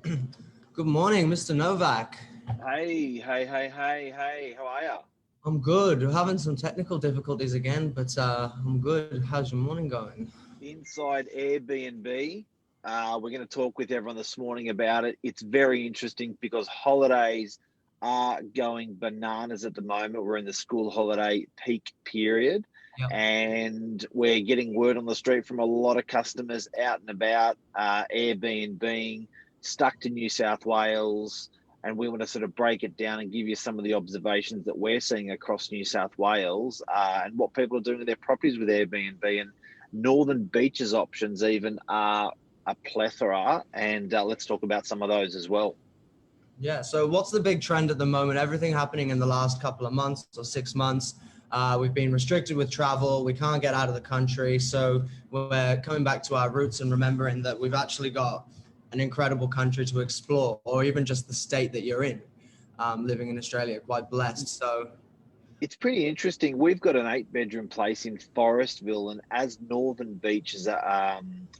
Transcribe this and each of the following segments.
Good morning, Mr. Novak. Hey, how are ya? I'm good. We're having some technical difficulties again, but I'm good. How's your morning going? Inside Airbnb. We're going to talk with everyone this morning about it. It's very interesting because holidays are going bananas at the moment. We're in the school holiday peak period, Yep. and we're getting word on the street from a lot of customers out and about, Airbnb, stuck to New South Wales. And we want to sort of break it down and give you some of the observations that we're seeing across New South Wales, and what people are doing with their properties with Airbnb. And Northern Beaches options even are a plethora, and let's talk about some of those as well. Yeah, so what's the big trend at the moment? Everything happening in the last couple of months or 6 months. We've been restricted with travel. We can't get out of the country. So we're coming back to our roots and remembering that we've actually got an incredible country to explore, or even just the state that you're in. Living in Australia, quite blessed. So It's pretty interesting. We've got an 8-bedroom place in Forestville, and as Northern Beaches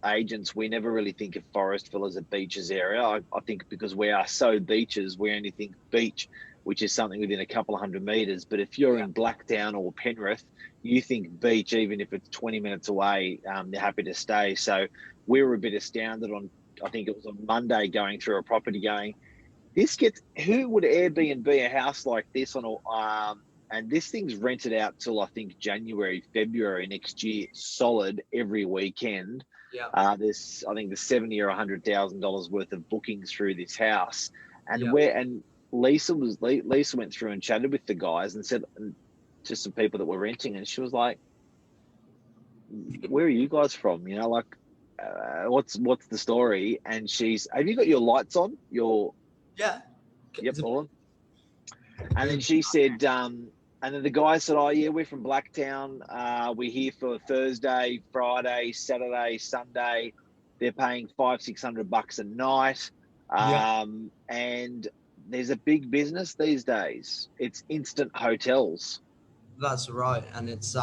agents, we never really think of Forestville as a beaches area. I think because we are so beaches, we only think beach, which is something within a couple of 100 meters. But if you're in Blacktown or Penrith, you think beach, even if it's 20 minutes away. They're happy to stay. So we were a bit astounded on, I think it was on Monday, going through a property going, who would Airbnb a house like this on a, and this thing's rented out till I think January, February next year, solid every weekend. yeah, I think there's $70,000 or $100,000 worth of bookings through this house, and yeah. Lisa went through and chatted with the guys and said to some people that were renting, and she was like, "Where are you guys from? You know, like, what's the story?" And have you got your lights on? Yeah. Yep, on. And then she said, and then the guy said, "Oh yeah, we're from Blacktown. We're here for Thursday, Friday, Saturday, Sunday. They're paying $500-600 a night." Yeah. And there's a big business these days. It's instant hotels. That's right, and it's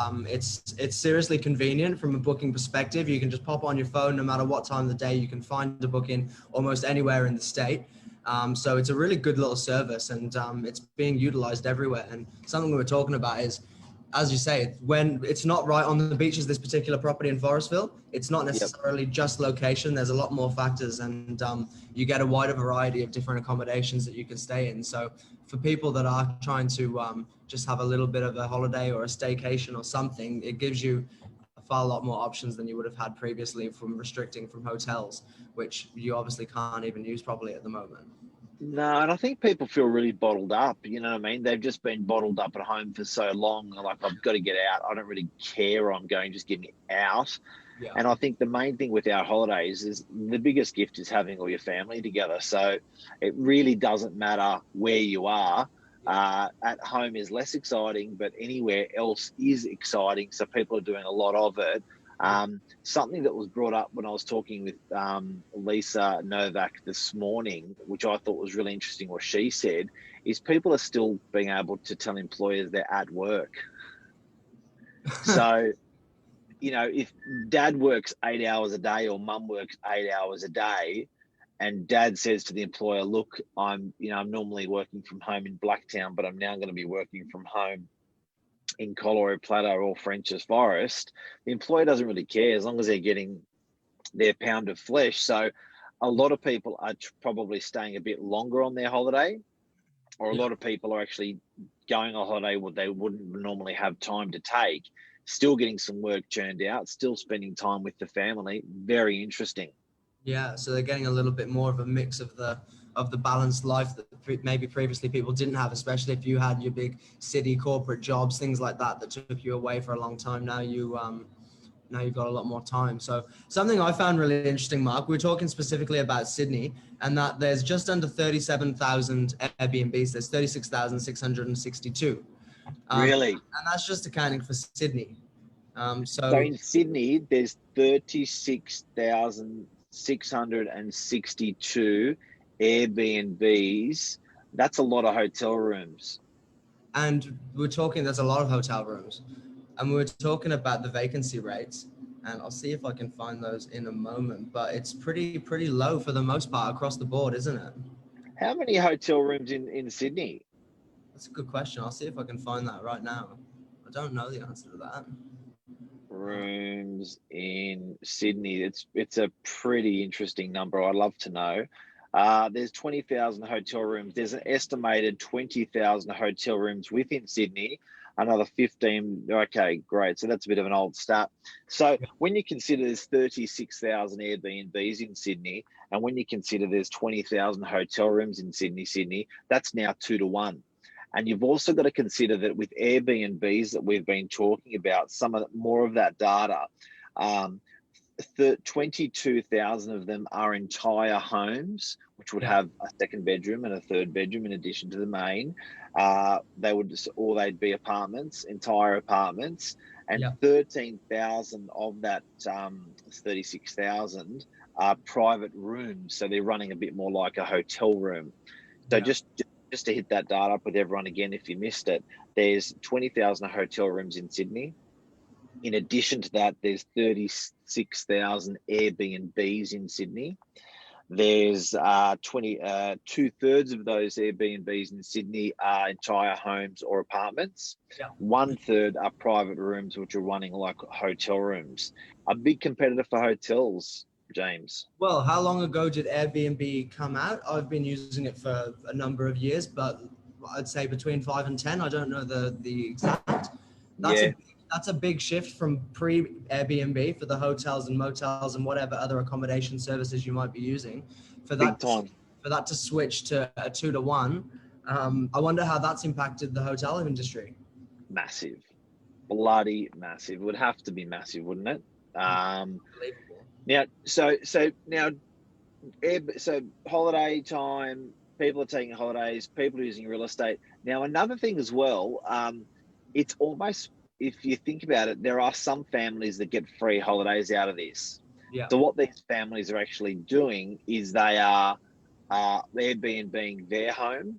seriously convenient from a booking perspective. You can just pop on your phone, no matter what time of the day. You can find a booking almost anywhere in the state. So it's a really good little service, and it's being utilized everywhere. And something we were talking about is, as you say, when it's not right on the beaches, this particular property in Forestville, it's not Yep. necessarily just location. There's a lot more factors, and you get a wider variety of different accommodations that you can stay in. So for people that are trying to just have a little bit of a holiday or a staycation or something, it gives you a far lot more options than you would have had previously from restricting from hotels, which you obviously can't even use properly at the moment. No, and I think people feel really bottled up. You know what I mean? They've just been bottled up at home for so long. Like, I've got to get out. I don't really care where I'm going. Just get me out. Yeah. And I think the main thing with our holidays is the biggest gift is having all your family together. So it really doesn't matter where you are. At home is less exciting, but anywhere else is exciting. So people are doing a lot of it. Something that was brought up when I was talking with Lisa Novak this morning, which I thought was really interesting, what she said, is people are still being able to tell employers they're at work. So, you know, if dad works 8 hours a day or mum works 8 hours a day, and dad says to the employer, "Look, I'm normally working from home in Blacktown, but I'm now going to be working from home in Colorado Plateau or French's Forest," the employer doesn't really care as long as they're getting their pound of flesh. So a lot of people are probably staying a bit longer on their holiday, or a lot of people are actually going on holiday what they wouldn't normally have time to take, still getting some work churned out, still spending time with the family. Very interesting. Yeah, so they're getting a little bit more of a mix of the balanced life that maybe previously people didn't have, especially if you had your big city corporate jobs, things like that took you away for a long time. Now you've got a lot more time. So something I found really interesting, Mark, we were talking specifically about Sydney, and that there's just under 37,000 Airbnbs. There's 36,662. Really? And that's just accounting for Sydney. So in Sydney, there's 36,662 Airbnbs. That's a lot of hotel rooms. and we're talking, there's a lot of hotel rooms, and we were talking about the vacancy rates. and I'll see if I can find those in a moment. But it's pretty low for the most part across the board, isn't it? How many hotel rooms in Sydney? That's a good question. I'll see if I can find that right now. I don't know the answer to that. Rooms in Sydney. It's a pretty interesting number. I'd love to know. There's 20,000 hotel rooms. There's an estimated 20,000 hotel rooms within Sydney. Another 15. Okay, great. So that's a bit of an old stat. So when you consider there's 36,000 Airbnbs in Sydney, and when you consider there's 20,000 hotel rooms in Sydney, that's now 2 to 1. And you've also got to consider that with Airbnbs that we've been talking about, more of that data, 22,000 of them are entire homes, which would have a second bedroom and a third bedroom in addition to the main. They'd be apartments, entire apartments, and 13,000 of that 36,000 are private rooms. So they're running a bit more like a hotel room. So just to hit that data up with everyone again, if you missed it, there's 20,000 hotel rooms in Sydney. In addition to that, there's 36,000 Airbnbs in Sydney. There's 2/3 of those Airbnbs in Sydney are entire homes or apartments. 1/3 are private rooms, which are running like hotel rooms. A big competitor for hotels, James. Well, how long ago did Airbnb come out? I've been using it for a number of years, but I'd say between 5 and 10. I don't know the exact. That's a big shift from pre-Airbnb for the hotels and motels and whatever other accommodation services you might be using. For that to switch to a 2 to 1, I wonder how that's impacted the hotel industry. Massive, bloody massive. It would have to be massive, wouldn't it? Now, so holiday time, people are taking holidays, people are using real estate. Now, another thing as well, it's almost, if you think about it, there are some families that get free holidays out of this. So what these families are actually doing is they are Airbnb-ing their home.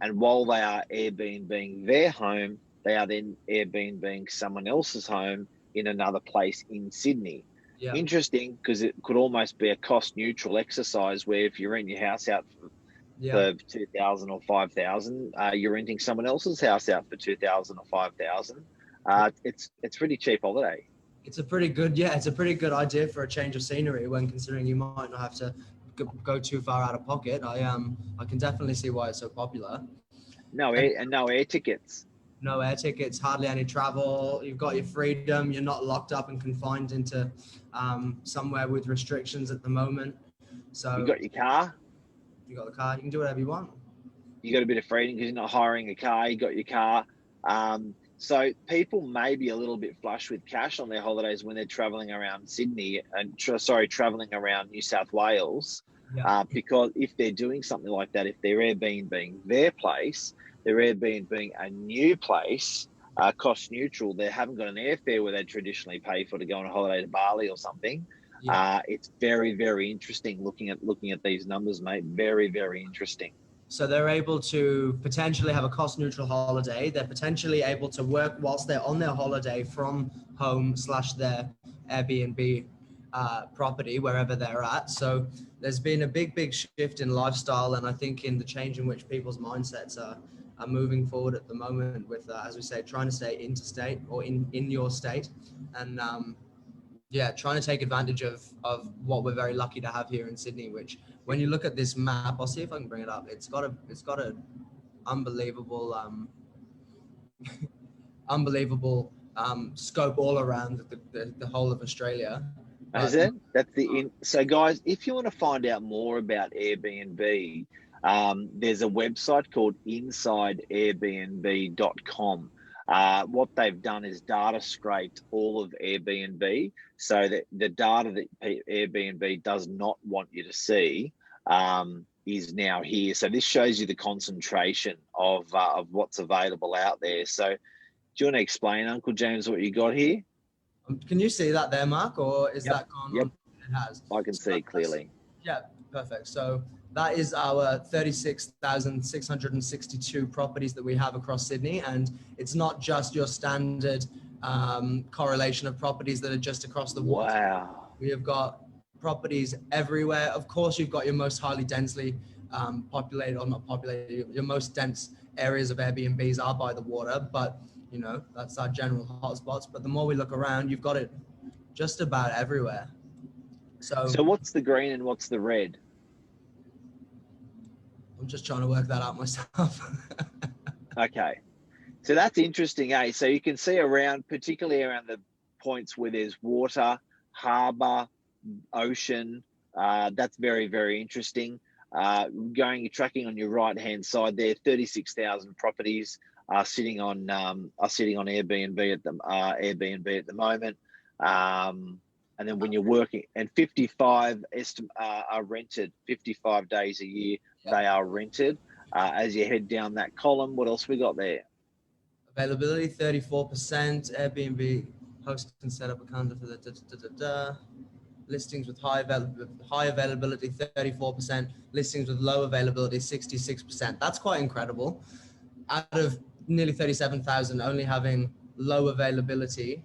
And while they are Airbnb-ing their home, they are then Airbnb-ing someone else's home in another place in Sydney. Interesting, because it could almost be a cost neutral exercise where if you rent your house out for 2,000 or 5,000, you're renting someone else's house out for 2,000 or 5,000. It's pretty cheap holiday. It's a pretty good idea for a change of scenery when considering you might not have to go too far out of pocket. I can definitely see why it's so popular. No air tickets. No air tickets, hardly any travel. You've got your freedom. You're not locked up and confined into somewhere with restrictions at the moment. So you got your car. You got the car. You can do whatever you want. You got a bit of freedom because you're not hiring a car. You got your car. So people may be a little bit flush with cash on their holidays when they're traveling around Sydney and traveling around New South Wales. Because if they're doing something like that, if they're Airbnb-ing their place, they're Airbnb-ing a new place, cost neutral. They haven't got an airfare where they traditionally pay for to go on a holiday to Bali or something. It's very, very interesting looking at these numbers, mate. Very, very interesting. So they're able to potentially have a cost neutral holiday. They're potentially able to work whilst they're on their holiday from home / their Airbnb property, wherever they're at. So there's been a big shift in lifestyle, and I think in the change in which people's mindsets are moving forward at the moment with, as we say, trying to stay interstate or in your state, and trying to take advantage of what we're very lucky to have here in Sydney, which when you look at this map, I'll see if I can bring it up. It's got a unbelievable scope all around the whole of Australia. Is it? So guys, if you want to find out more about Airbnb, there's a website called insideairbnb.com. What they've done is data scraped all of Airbnb so that the data that Airbnb does not want you to see is now here. So this shows you the concentration of what's available out there. So do you want to explain, Uncle James, what you got here? Can you see that there, Mark, or is that gone? Yep. It has. I can see clearly. Yeah, perfect. So that is our 36,662 properties that we have across Sydney. And it's not just your standard correlation of properties that are just across the water. Wow. We have got properties everywhere. Of course, you've got your most highly densely populated, or not populated, your most dense areas of Airbnbs are by the water, but you know, that's our general hotspots. But the more we look around, you've got it just about everywhere. So what's the green and what's the red? I'm just trying to work that out myself. Okay. So that's interesting, eh? So you can see around, particularly around the points where there's water, harbour, ocean. That's very, very interesting. Tracking on your right-hand side there, 36,000 properties are sitting on Airbnb at the moment. And then when you're working, and 55 are rented, 55 days a year they are rented. As you head down that column, what else we got there? Availability 34%. Airbnb host can set up a calendar for the listings with high availability 34%. Listings with low availability 66%. That's quite incredible. Out of nearly 37,000, only having high availability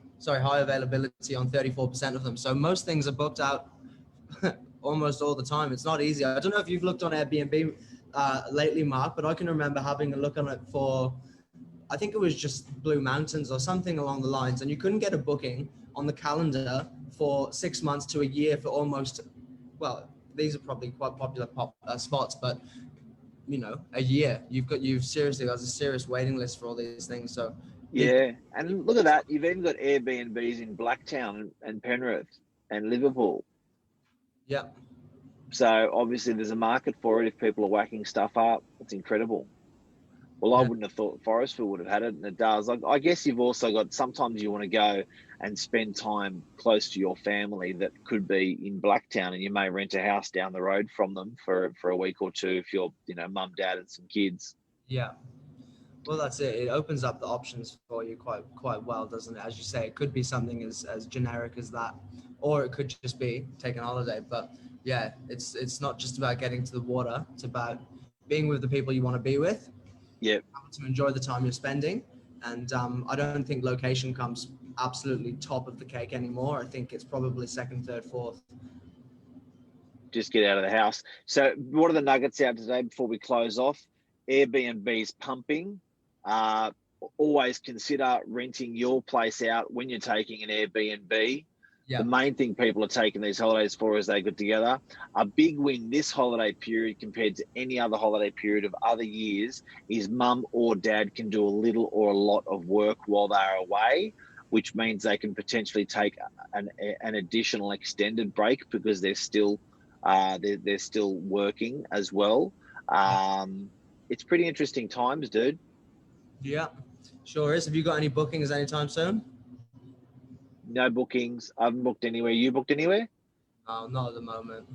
on 34% of them. So most things are booked out almost all the time. It's not easy. I don't know if you've looked on Airbnb lately, Mark, but I can remember having a look on it for, I think it was just Blue Mountains or something along the lines, and you couldn't get a booking on the calendar for 6 months to a year for almost, well, these are probably quite popular spots, but you know, a year. You've seriously, there's a serious waiting list for all these things. So yeah, and look at that. You've even got Airbnbs in Blacktown and Penrith and Liverpool. Yeah. So obviously there's a market for it if people are whacking stuff up. It's incredible. Well, I wouldn't have thought Forestville would have had it, and it does. I guess you've also got, sometimes you want to go and spend time close to your family that could be in Blacktown, and you may rent a house down the road from them for a week or two if you're, you know, mum, dad, and some kids. Yeah. Well, that's it. It opens up the options for you quite well, doesn't it? As you say, it could be something as generic as that, or it could just be taking a holiday. But yeah, it's not just about getting to the water. It's about being with the people you want to be with. Yeah. To enjoy the time you're spending. And I don't think location comes absolutely top of the cake anymore. I think it's probably second, third, fourth. Just get out of the house. So what are the nuggets out today before we close off? Airbnb's pumping. Always consider renting your place out when you're taking an Airbnb. Yeah. The main thing people are taking these holidays for is they get together. A big win this holiday period compared to any other holiday period of other years is mum or dad can do a little or a lot of work while they're away, which means they can potentially take an additional extended break because they're still working as well. It's pretty interesting times, dude. Yeah, sure is. Have you got any bookings anytime soon? No bookings. I haven't booked anywhere. You booked anywhere? No, not at the moment.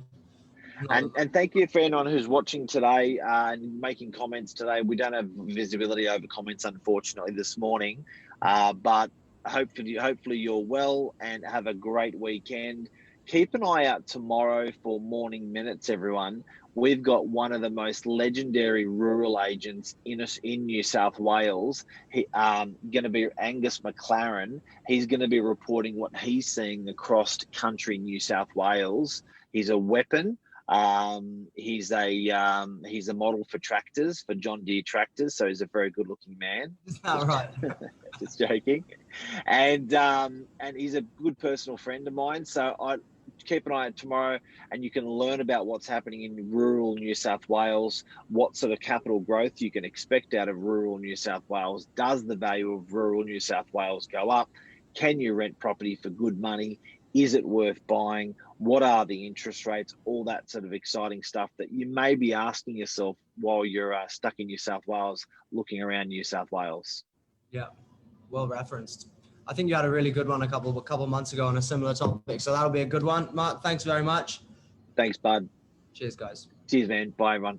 And thank you for anyone who's watching today and making comments today. We don't have visibility over comments, unfortunately, this morning. But hopefully you're well and have a great weekend. Keep an eye out tomorrow for Morning Minutes, everyone. We've got one of the most legendary rural agents in New South Wales. He going to be Angus McLaren. He's going to be reporting what he's seeing across country New South Wales. He's a weapon. He's a model for tractors, for John Deere tractors. So he's a very good-looking man. All right. Just joking. And he's a good personal friend of mine. So I keep an eye out tomorrow, and you can learn about what's happening in rural New South Wales, what sort of capital growth you can expect out of rural New South Wales. Does the value of rural New South Wales go up? Can you rent property for good money? Is it worth buying? What are the interest rates? All that sort of exciting stuff that you may be asking yourself while you're stuck in New South Wales, looking around New South Wales. Yeah, well referenced. I think you had a really good one a couple months ago on a similar topic. So that'll be a good one. Mark, thanks very much. Thanks, bud. Cheers, guys. Cheers, man. Bye, everyone.